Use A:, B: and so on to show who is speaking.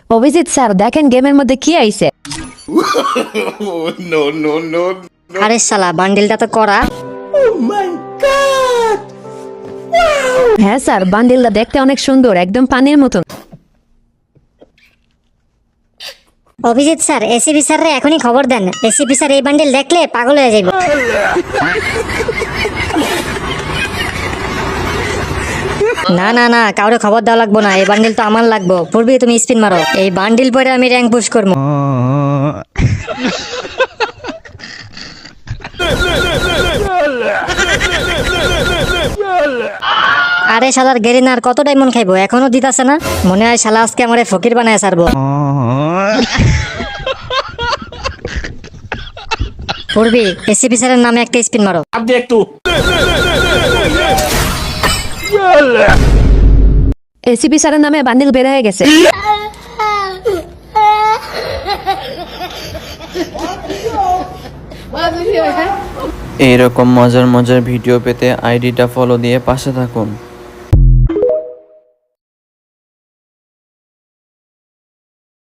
A: Abhijit sir দেখেন গেমের মধ্যে কি আইছে।
B: No, no, no.
C: আরে শালা বান্ডিলটা তো করা।
A: হ্যাঁ স্যার, বান্ডিলটা দেখতে অনেক সুন্দর, একদম পানির মতন।
C: অভিজিৎ স্যার এসিপি স্যাররে এখনই খবর দেন, এসিপি স্যার এই বান্ডিল দেখলে পাগল হয়ে যাবে। না না না, কাউরে খবর দেওয়া লাগবো না, এই বান্ডিল তো আমার লাগবো। পূর্বে তুমি স্পিন মারো, এই বান্ডিল পরে আমি র্যাঙ্ক পুশ করবো। আরে শালার গেরিনার কত ডায়মন্ড খাইবো, এখনো দিতাছে না। মনে হয় শালা আজকে আমারে ফকির বানায় ছাড়বো। পূর্বি এসিপি স্যারের নামে একটা স্পিন মারো।
A: এসিপি স্যারের নামে বান্ডিল বের হয়ে গেছে।
D: এইরকম মজার মজার ভিডিও পেতে আইডিটা ফলো দিয়ে পাশে থাকুন।